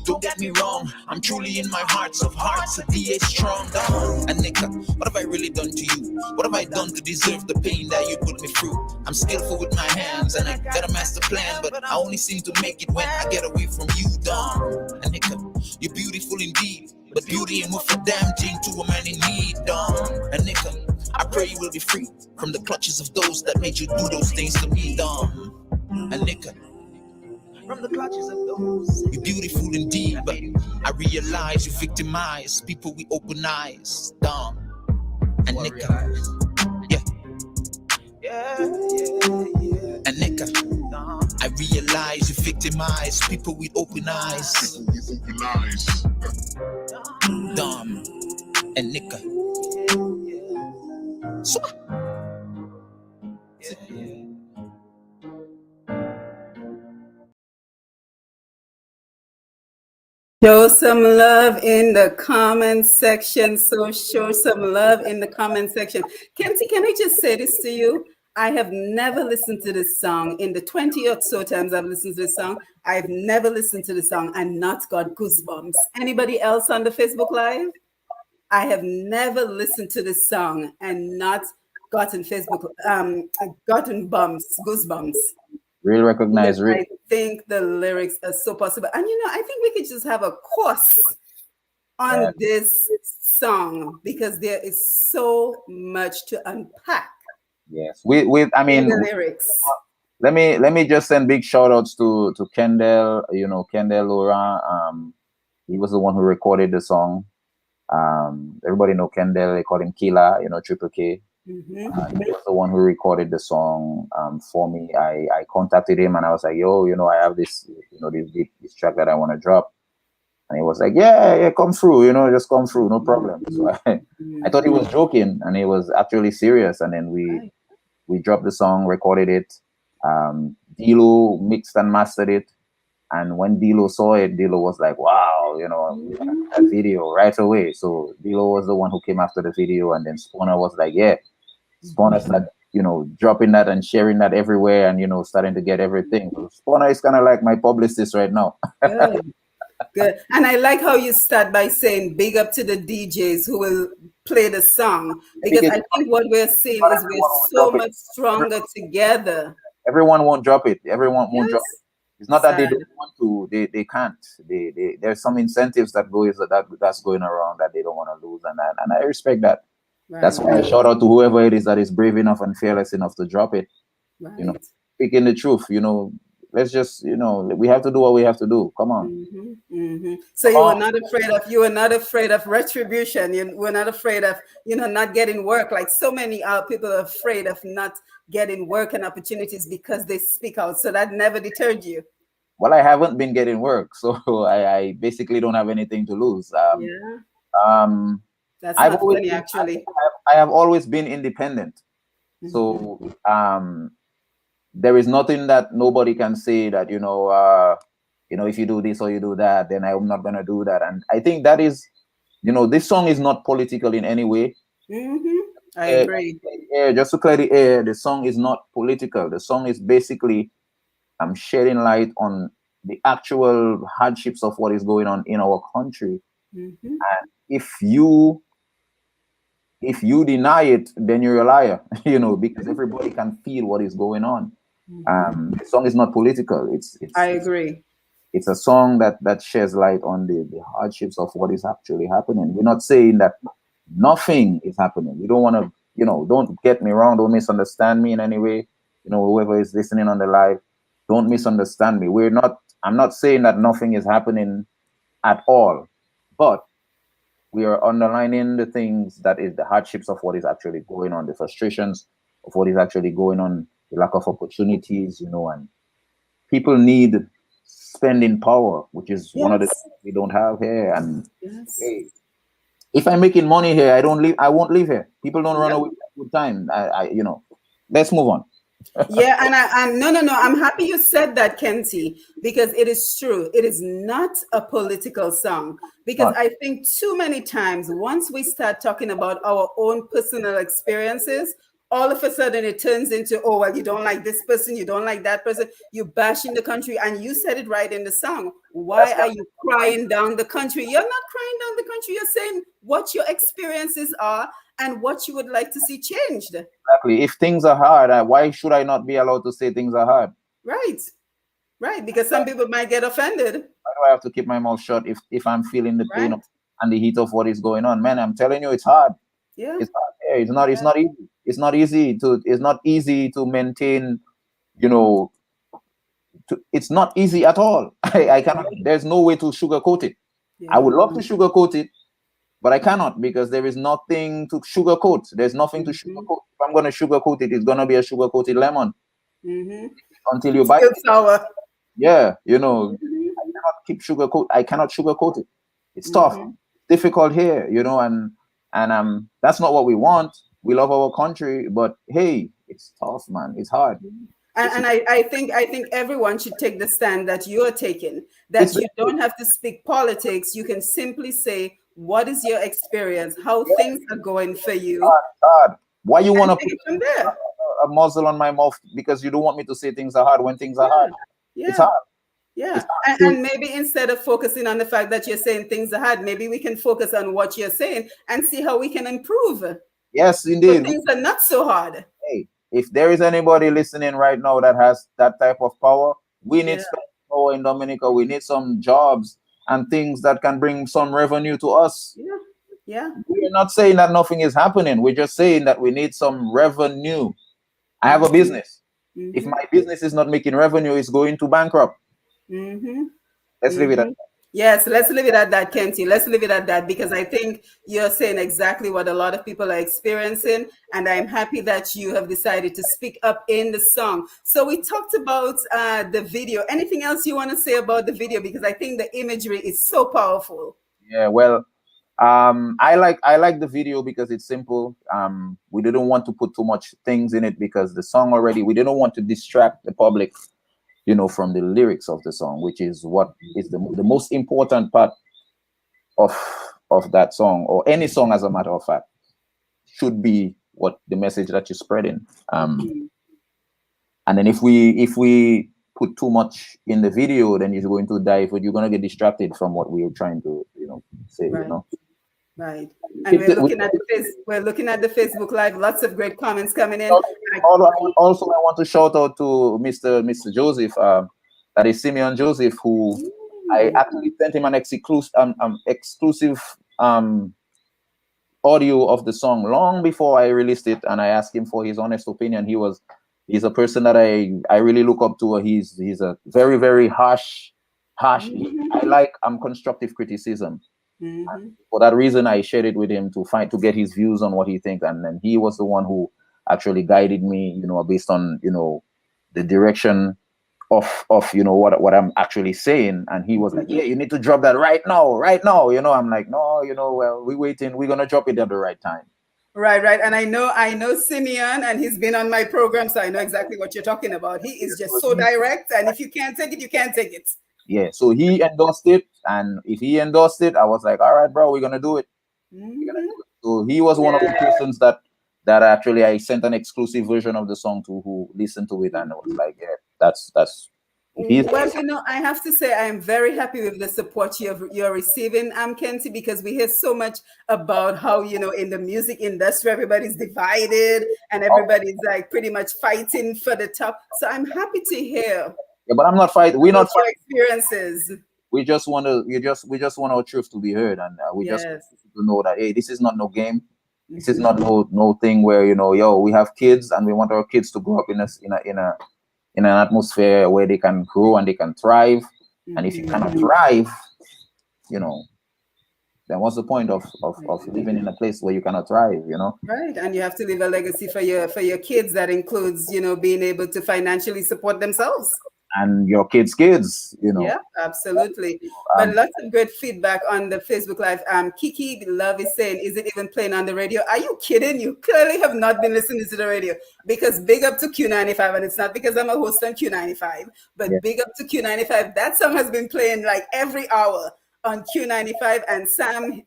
Don't get me wrong, I'm truly in my hearts of hearts, a DA strong down. And nigga, what have I really done to you? What have I done to deserve the pain that you put me through? I'm skillful with my hands and I got a master plan, but I only seem to make it when I get away from you, dumb. And nigga, you're beautiful indeed, but beauty ain't worth a damn thing to a man in need, dumb. And nigga, I pray you will be free from the clutches of those that made you do those things to me, dumb. And nigga, from the clutches of those. You're beautiful indeed, but I realize you victimize people with open eyes, dumb. And nigga, yeah. And nigga, I realize you victimize people with open eyes, dumb. And nigga, so. Show some love in the comment section. So show some love in the comment section. Kenty, can I just say this to you? I have never listened to this song. In the 20 or so times I've listened to this song, I've never listened to the song and not got goosebumps. Anybody else on the Facebook Live? I have never listened to this song and not gotten goosebumps. Real recognize real. I think the lyrics are so possible. And I think we could just have a course on this song because there is so much to unpack. Yes. I mean the lyrics. Let me just send big shout outs to Kendall, Kendall Laurent. He was the one who recorded the song. Everybody know Kendall, they call him Kila, Triple K. Mm-hmm. He was the one who recorded the song for me. I contacted him and I was like, yo, I have this, this track that I want to drop. And he was like, yeah, come through, just come through, no problem. So I thought he was joking and he was actually serious. And then we dropped the song, recorded it. Dilo mixed and mastered it. And when Dilo saw it, Dilo was like, wow, that video right away. So Dilo was the one who came after the video. And then Spawner was like, yeah. Spawner started, dropping that and sharing that everywhere and, starting to get everything. So Spawner is kind of like my publicist right now. Good. And I like how you start by saying big up to the DJs who will play the song. Because I think what we're seeing is we're so much stronger together. Everyone won't drop it. Everyone won't drop it. It's not that they don't want to, they can't. There's some incentives that's going around that they don't want to lose. And I respect that. Right. That's why I shout out to whoever it is that is brave enough and fearless enough to drop it. Right. Speaking the truth, let's just, we have to do what we have to do. Come on. So you were not afraid of retribution. You were not afraid of, not getting work. Like so many people are afraid of not getting work and opportunities because they speak out. So that never deterred you. Well, I haven't been getting work, so I basically don't have anything to lose. That's not funny, actually. I have always been independent. So there is nothing that nobody can say that, if you do this or you do that, then I'm not going to do that. And I think that is, this song is not political in any way. I agree. Just to clear the air, the song is not political. The song is basically shedding light on the actual hardships of what is going on in our country. And if you deny it, then you're a liar, because everybody can feel what is going on. The song is not political. I agree. It's a song that sheds light on the hardships of what is actually happening. We're not saying that nothing is happening. We don't want to, don't get me wrong. Don't misunderstand me in any way. Whoever is listening on the live, don't misunderstand me. I'm not saying that nothing is happening at all, but we are underlining the things that is the hardships of what is actually going on, the frustrations of what is actually going on, the lack of opportunities, and people need spending power, which is one of the things we don't have here. And hey, if I'm making money here, I won't live here. People don't run away with time. Let's move on. And no, I'm happy you said that, Kenty, because it is true. It is not a political song, because I think too many times once we start talking about our own personal experiences, all of a sudden it turns into, oh, well, you don't like this person, you don't like that person, you bashing the country. And you said it right in the song. Why are you crying down the country? You're not crying down the country. You're saying what your experiences are and what you would like to see changed. Exactly. If things are hard, why should I not be allowed to say things are hard? Right. Because some people might get offended. Why do I have to keep my mouth shut if I'm feeling the pain and the heat of what is going on? Man, I'm telling you, it's hard. It's hard. It's not easy. It's not easy to maintain, it's not easy at all. I cannot, there's no way to sugarcoat it. I would love to sugarcoat it, but I cannot, because there is nothing to sugarcoat. There's nothing to sugarcoat. If I'm going to sugarcoat it, it's going to be a sugar-coated lemon. Until you bite it. Sour. Yeah, I cannot I cannot sugarcoat it. It's tough, difficult here, and that's not what we want. We love our country, but hey, it's tough, man. It's hard. And I think everyone should take the stand that you're taking, that you don't have to speak politics. You can simply say, what is your experience? How things are going for you? Hard. Why you want to put a muzzle on my mouth because you don't want me to say things are hard when things are hard? It's hard. And maybe instead of focusing on the fact that you're saying things are hard, maybe we can focus on what you're saying and see how we can improve. Yes, indeed. So things are not so hard. Hey, if there is anybody listening right now that has that type of power, we need some power in Dominica. We need some jobs and things that can bring some revenue to us. We're not saying that nothing is happening. We're just saying that we need some revenue. I have a business. If my business is not making revenue, it's going to bankrupt. Let's leave it at that. Yes, let's leave it at that, Kenty. Let's leave it at that, because I think you're saying exactly what a lot of people are experiencing, and I'm happy that you have decided to speak up in the song. So we talked about the video. Anything else you want to say about the video? Because I think the imagery is so powerful. Yeah, well, I like the video because it's simple. We didn't want to put too much things in it because the song already, we didn't want to distract the public, from the lyrics of the song, which is what is the most important part of that song, or any song, as a matter of fact, should be what the message that you're spreading. And then if we put too much in the video, then you're going to you're going to get distracted from what we're trying to, say, Right. And we're looking at the Facebook Live. Lots of great comments coming in. Also, I want to shout out to Mr. Joseph, that is Simeon Joseph, who I actually sent him an exclusive audio of the song long before I released it, and I asked him for his honest opinion. He was He's a person that I really look up to. He's a very, very harsh. I'm constructive criticism. Mm-hmm. For that reason, I shared it with him to get his views on what he thinks, and then he was the one who actually guided me, based on the direction of what I'm actually saying. And he was like, yeah, you need to drop that right now, right now. I'm like, no, well, we're waiting, we're gonna drop it at the right time. Right. And I know Simeon, and he's been on my program, so I know exactly what you're talking about. He is just so direct, and if you can't take it, you can't take it. Yeah, so he endorsed it, and if he endorsed it, I was like, all right, bro, we're gonna do it. Mm-hmm. So he was one of the persons that actually I sent an exclusive version of the song to, who listened to it, and it was like, yeah, that's Well, I have to say I am very happy with the support you're receiving, Kenty, because we hear so much about how, in the music industry, everybody's divided and everybody's like pretty much fighting for the top. So I'm happy to hear. Yeah, but I'm not fighting. We're not fighting. Experiences. We just want our truth to be heard, and we just want to know that, hey, this is not no game. This is not no thing where we have kids and we want our kids to grow up in an atmosphere where they can grow and they can thrive. And if you cannot thrive, then what's the point of living in a place where you cannot thrive? Right, and you have to leave a legacy for your kids that includes being able to financially support themselves. And your kids, Yeah, absolutely. But lots of great feedback on the Facebook Live. Kiki Love is saying, is it even playing on the radio? Are you kidding? You clearly have not been listening to the radio, because big up to Q95, and it's not because I'm a host on Q95, but big up to Q95. That song has been playing like every hour on Q95, and Sam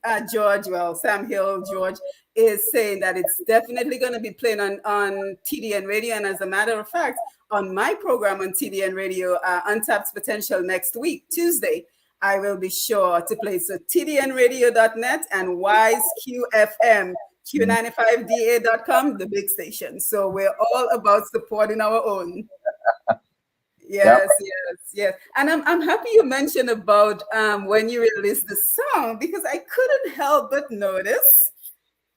Hill George is saying that it's definitely going to be playing on TDN radio. And as a matter of fact, on my program on TDN radio, Untapped Potential, next week, Tuesday, I will be sure to play. So tdnradio.net and WiseQFM, Q95DA.com, the big station. So we're all about supporting our own. Yes. And I'm happy you mentioned about when you released the song, because I couldn't help but notice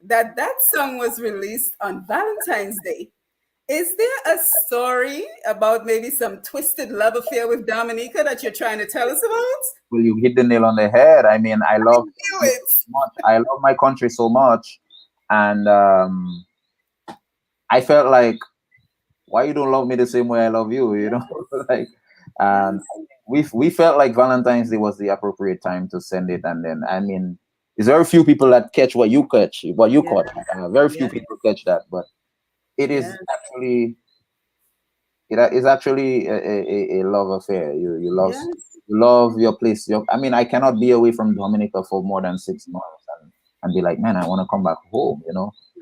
that song was released on Valentine's Day. Is there a story about maybe some twisted love affair with Dominica that you're trying to tell us about? Well, you hit the nail on the head. I mean, I love it so much. I love my country so much, and I felt like, why you don't love me the same way I love you? Like, we felt like Valentine's Day was the appropriate time to send it, and then there's very few people that catch what you caught. Very few people catch that, but it is actually a love affair. You love your place. I cannot be away from Dominica for more than 6 months and be like, man, I want to come back home.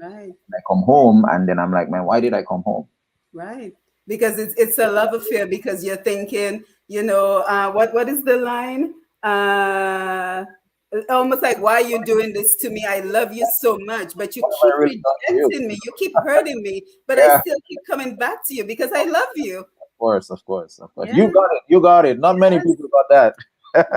Right. I come home and then I'm like, man, why did I come home? Right. Because it's a love affair, because you're thinking, what is the line? Almost like, why are you doing this to me? I love you so much, but you keep rejecting me. You keep hurting me, but I still keep coming back to you because I love you. Of course. Yeah. You got it. Not many people got that.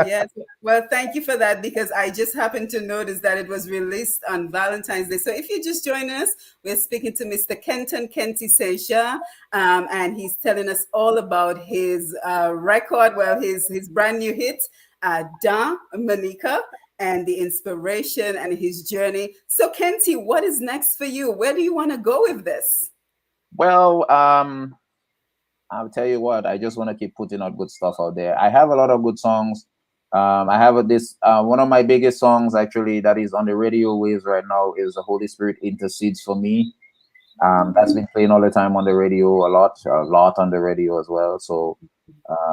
Yes. Well, thank you for that, because I just happened to notice that it was released on Valentine's Day. So if you just join us, we're speaking to Mr. Kenty Seisha, and he's telling us all about his record, his brand new hit, N Nica, and the inspiration and his journey. So Kenty, what is next for you? Where do you want to go with this? Well, I'll tell you what, I just want to keep putting out good stuff out there. I have a lot of good songs. I have one of my biggest songs actually that is on the radio waves right now is The Holy Spirit Intercedes for Me. That's been playing all the time on the radio, a lot on the radio as well. So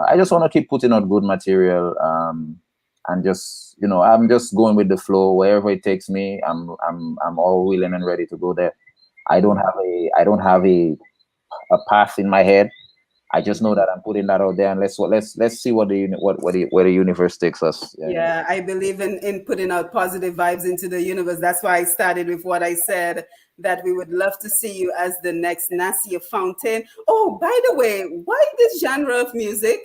I just want to keep putting out good material, and just I'm just going with the flow wherever it takes me. I'm all willing and ready to go there. I don't have a path in my head. I just know that I'm putting that out there, and let's see where the universe takes us. Yeah, I believe in putting out positive vibes into the universe. That's why I started with what I said, that we would love to see you as the next Nasia Fountain. Oh, by the way, why this genre of music?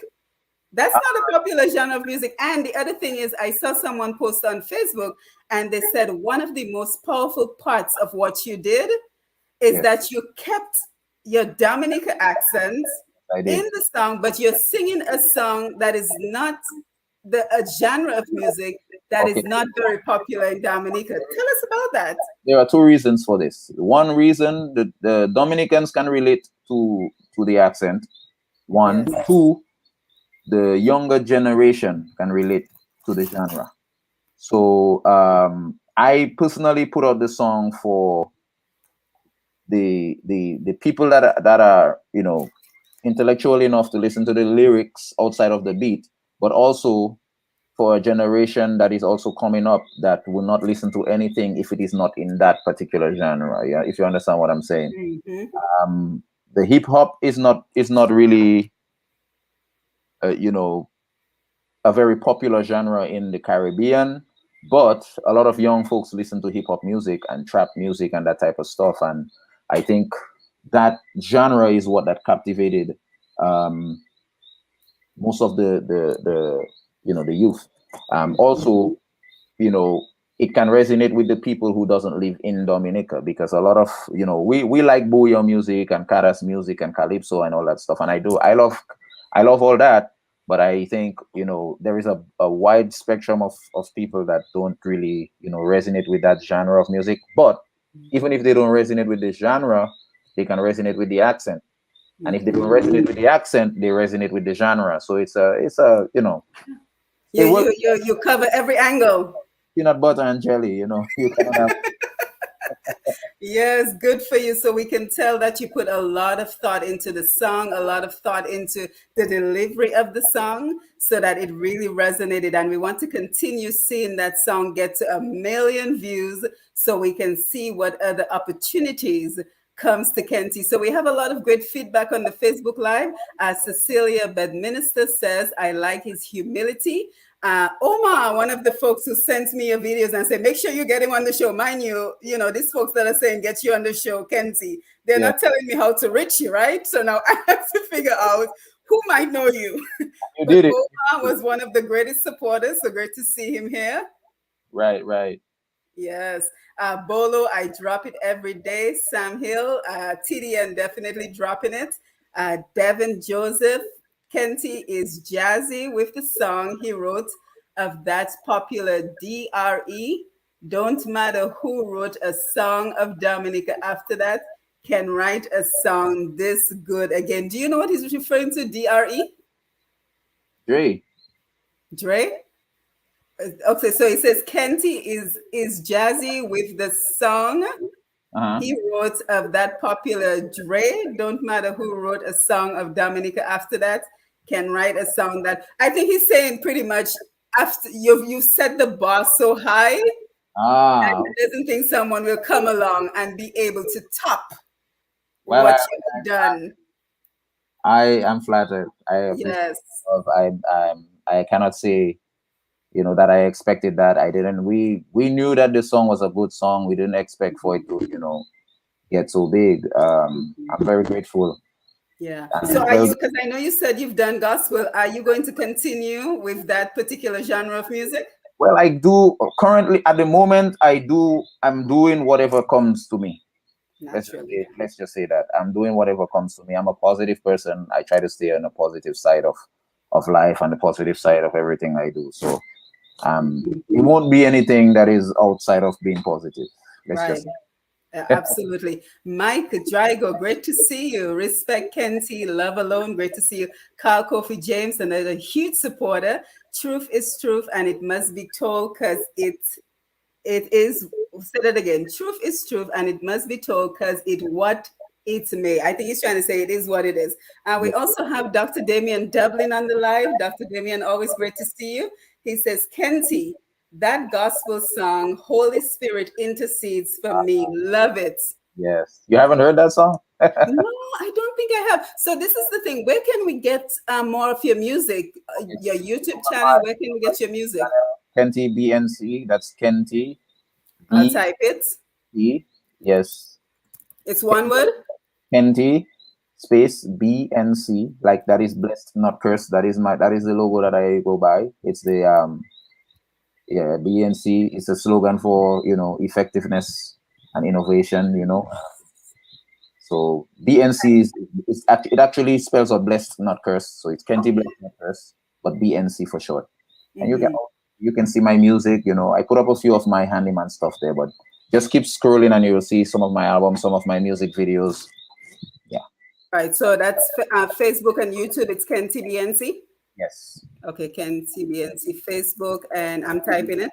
That's not a popular genre of music. And the other thing is, I saw someone post on Facebook, and they said one of the most powerful parts of what you did is that you kept your Dominica accent I in did. the song, but you're singing a song that is not a genre of music that Okay. is not very popular in Dominica. Tell us about that. There are two reasons for this. One reason, the Dominicans can relate to the accent. One, Yes. two, the younger generation can relate to the genre. So I personally put out the song for the people that are intellectual enough to listen to the lyrics outside of the beat, but also for a generation that is also coming up that will not listen to anything if it is not in that particular genre. Yeah, if you understand what I'm saying. Mhm. The hip hop is not really a very popular genre in the Caribbean, but a lot of young folks listen to hip hop music and trap music and that type of stuff. And I think that genre is what that captivated um, most of the youth. Also, it can resonate with the people who doesn't live in Dominica, because a lot of we like bouyon music and caras music and calypso and all that stuff, and I love all that. But I think there is a wide spectrum of people that don't really resonate with that genre of music. But even if they don't resonate with the genre, they can resonate with the accent, and if they don't resonate with the accent, they resonate with the genre. So it's a You it works. you you you cover every angle. Peanut butter and jelly, you cannot have. Yes, good for you. So we can tell that you put a lot of thought into the song, a lot of thought into the delivery of the song so that it really resonated. And we want to continue seeing that song get to 1 million views so we can see what other opportunities comes to Kenty. So we have a lot of great feedback on the Facebook Live. Cecilia Bedminster says, I like his humility. Omar, one of the folks who sent me your videos and said, make sure you get him on the show. Mind you, these folks that are saying, get you on the show, Kenty, they're Yeah, not telling me how to reach you, right? So now I have to figure out who might know you. you But did it. Omar was one of the greatest supporters. So great to see him here. Right, right. Yes. Bolo, I drop it every day. Sam Hill, TDN definitely dropping it. Devin Joseph, Kenty is jazzy with the song he wrote of that popular DRE. Don't matter who wrote a song of Dominica after that, can write a song this good again. Do you know what he's referring to, DRE? Dre. Dre? Okay, so it says Kenty is jazzy with the song Uh-huh. he wrote of that popular Dre. Don't matter who wrote a song of Dominica after that, can write a song that I think he's saying pretty much after you've set the bar so high, Ah, he doesn't think someone will come along and be able to top well, what you have done. I am flattered. I appreciate Yes. of I cannot say that I expected that. I didn't. We knew that the song was a good song. We didn't expect for it to get so big. I'm very grateful. Yeah. And So are well, you, because I know you said you've done gospel, are you going to continue with that particular genre of music? well, I do currently at the moment. I'm doing whatever comes to me. Naturally. Let's just say that I'm doing whatever comes to me. I'm a positive person. I try to stay on the positive side of life and the positive side of everything I do. So it won't be anything that is outside of being positive. Let's Right. just Absolutely. Mike Drago, great to see you. Respect Kenty, love alone, great to see you. Carl Kofi James, another huge supporter. Truth is truth, and it must be told because it is. Say that again. Truth is truth, and it must be told because it what it may. I think he's trying to say it is what it is. And we also have Dr. Damian Dublin on the live. Dr. Damian, always great to see you. He says, Kenty, that gospel song, Holy Spirit intercedes for me. Love it. yes. You haven't heard that song? No, I don't think I have. So this is the thing. Where can we get more of your music? Your YouTube channel. Where can we get your music? Kenty BNC. That's Kenty I'll type it. BNC. Yes. It's one word. Kenty space BNC. Like that is blessed, not cursed. That is the logo that I go by. It's the BNC is a slogan for effectiveness and innovation. So BNC it actually spells out blessed not cursed. So it's Kenty blessed not cursed, but BNC for short. And you can see my music. I put up a few of my handyman stuff there, but just keep scrolling and you'll see some of my albums, some of my music videos. Yeah. Right. So that's Facebook and YouTube. It's Kenty BNC. Yes. Okay, Kenty BNC Facebook, and I'm typing it.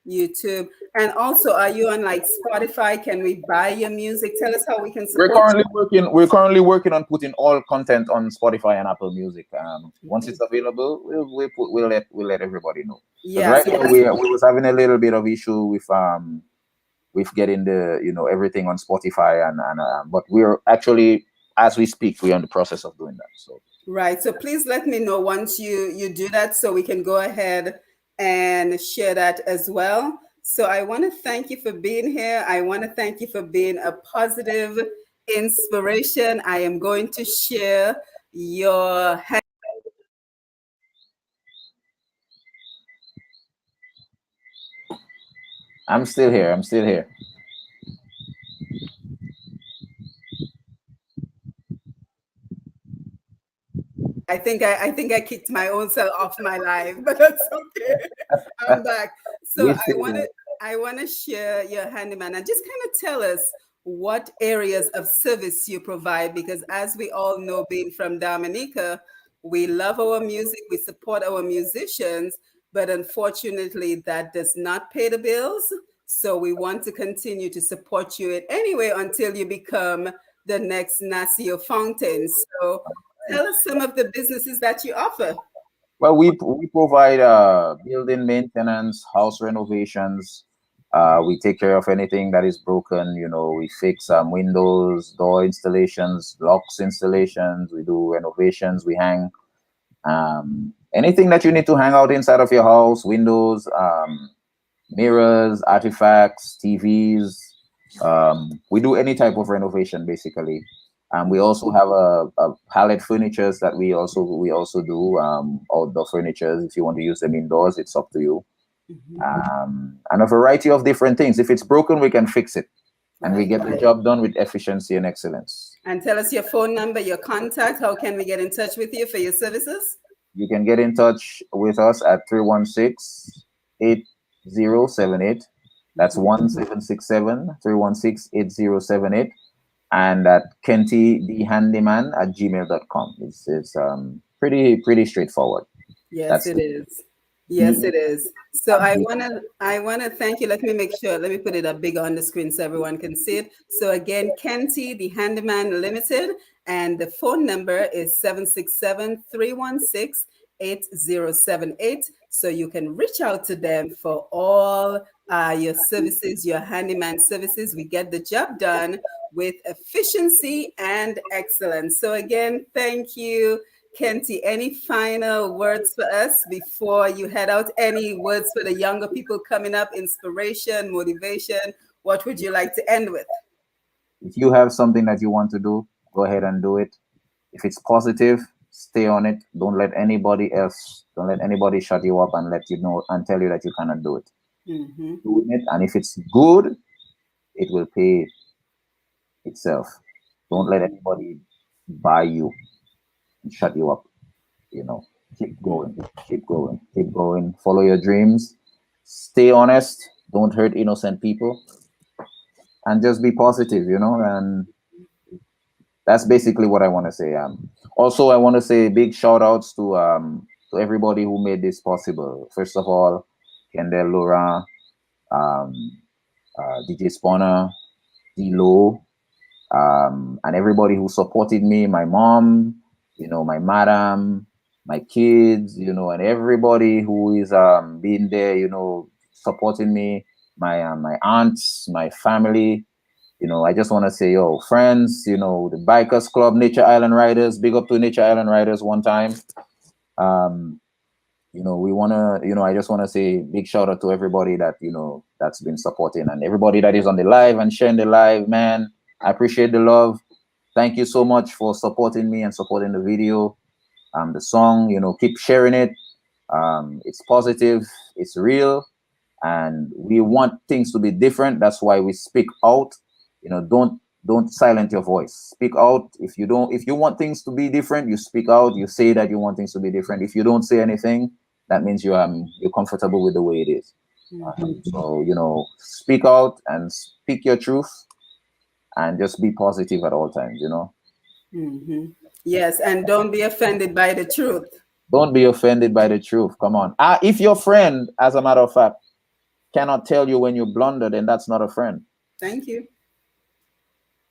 YouTube, and also, are you on like Spotify? Can we buy your music? Tell us how we can support. We're currently working on putting all content on Spotify and Apple Music. Once it's available, we'll let everybody know. Yeah. Right now we was having a little bit of issue with getting the everything on Spotify but we're actually, as we speak, we're in the process of doing that. So right. So please let me know once you do that, so we can go ahead and share that as well. So I want to thank you for being here. I want to thank you for being a positive inspiration. I am going to share your I'm still here. I think I kicked my own self off my live, but that's okay. I'm back. So I want to share your handyman and just kind of tell us what areas of service you provide, because as we all know, being from Dominica, we love our music, we support our musicians, but unfortunately that does not pay the bills. So we want to continue to support you in any way until you become the next Nasio Fountain. So tell us some of the businesses that you offer. Well, we provide building maintenance, house renovations. We take care of anything that is broken. We fix windows, door installations, locks installations. We do renovations. We hang anything that you need to hang out inside of your house: windows, mirrors, artifacts, TVs. We do any type of renovation basically. We also have a pallet furnitures that we also do outdoor furnitures. If you want to use them indoors, it's up to you. And a variety of different things. If it's broken, we can fix it, and we get the job done with efficiency and excellence. And tell us your phone number, your contact. How can we get in touch with you for your services? You can get in touch with us at 316-8078. That's 1767-316-8078. And at kentydhandyman@gmail.com. It's pretty straightforward. Yes, it is. Yes, it is. So I wanna thank you. Let me make sure. Let me put it up big on the screen so everyone can see it. So again, Kenty, the Handyman Limited, and the phone number is 767-316-8078. So you can reach out to them for all your services, your handyman services. We get the job done with efficiency and excellence. So again, thank you, Kenty. Any final words for us before you head out? Any words for the younger people coming up, inspiration, motivation? What would you like to end with? If you have something that you want to do, go ahead and do it. If it's positive, stay on it. Don't let anybody shut you up and let you know and tell you that you cannot do it. Doing it, and if it's good, it will pay itself. Don't let anybody buy you and shut you up. Keep going. Follow your dreams. Stay honest. Don't hurt innocent people. And just be positive, and that's basically what I want to say. Also, I want to say big shout outs to everybody who made this possible. First of all, Kendall, Laura, DJ Spawner, D-Lo, and everybody who supported me, my mom, my madam, my kids, and everybody who is being there, supporting me, my aunts, my family. I just want to say, friends, the Bikers Club, Nature Island Riders, big up to Nature Island Riders one time. We want to, I just want to say big shout out to everybody that, that's been supporting, and everybody that is on the live and sharing the live, man. I appreciate the love. Thank you so much for supporting me and supporting the video, the song, keep sharing it. It's positive, it's real, and we want things to be different. That's why we speak out. Don't don't silence your voice. Speak out. If you want things to be different, you speak out. You say that you want things to be different. If you don't say anything, that means you're comfortable with the way it is. So speak out and speak your truth, and just be positive at all times. Yes, and don't be offended by the truth. Don't be offended by the truth. Come on. If your friend, as a matter of fact, cannot tell you when you blunder, then that's not a friend. Thank you.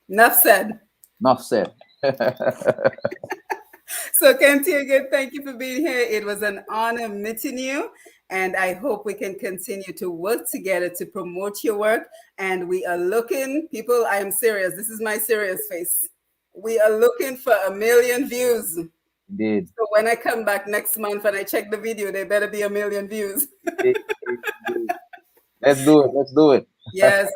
Enough said. Enough said. So Kenty, again, thank you for being here. It was an honor meeting you, and I hope we can continue to work together to promote your work. And we are looking, people, I am serious. This is my serious face. We are looking for 1 million views. Indeed. So when I come back next month and I check the video, there better be 1 million views. Let's do it. Let's do it. Yes,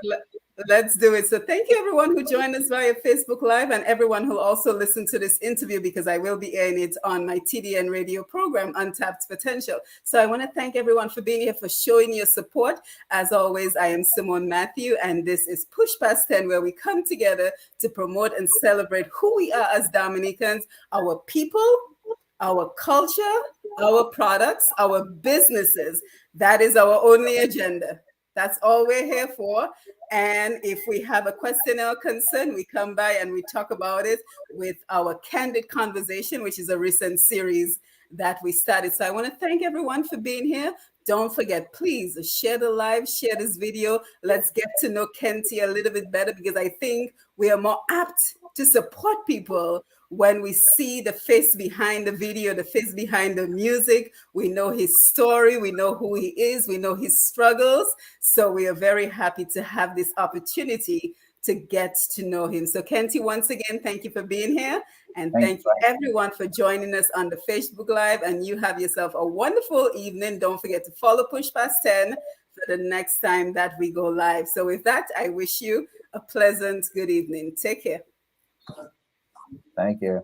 let's do it. So thank you everyone who joined us via Facebook Live, and everyone who also listened to this interview, because I will be airing it on my TDN radio program, Untapped Potential. So I want to thank everyone for being here, for showing your support. As always, I am Simone Matthew, and this is Push Past 10, where we come together to promote and celebrate who we are as Dominicans, our people, our culture, our products, our businesses. That is our only agenda. That's all we're here for. And if we have a question or concern, we come by and we talk about it with our Candid Conversation, which is a recent series that we started. So I want to thank everyone for being here. Don't forget, please share the live, share this video. Let's get to know Kenty a little bit better, because I think we are more apt to support people when we see the face behind the video, the face behind the music. We know his story, we know who he is, we know his struggles. So we are very happy to have this opportunity to get to know him. So Kenty, once again, thank you for being here. And thank you everyone for joining us on the Facebook Live. And you have yourself a wonderful evening. Don't forget to follow Push Past 10 for the next time that we go live. So with that, I wish you a pleasant good evening. Take care. Thank you.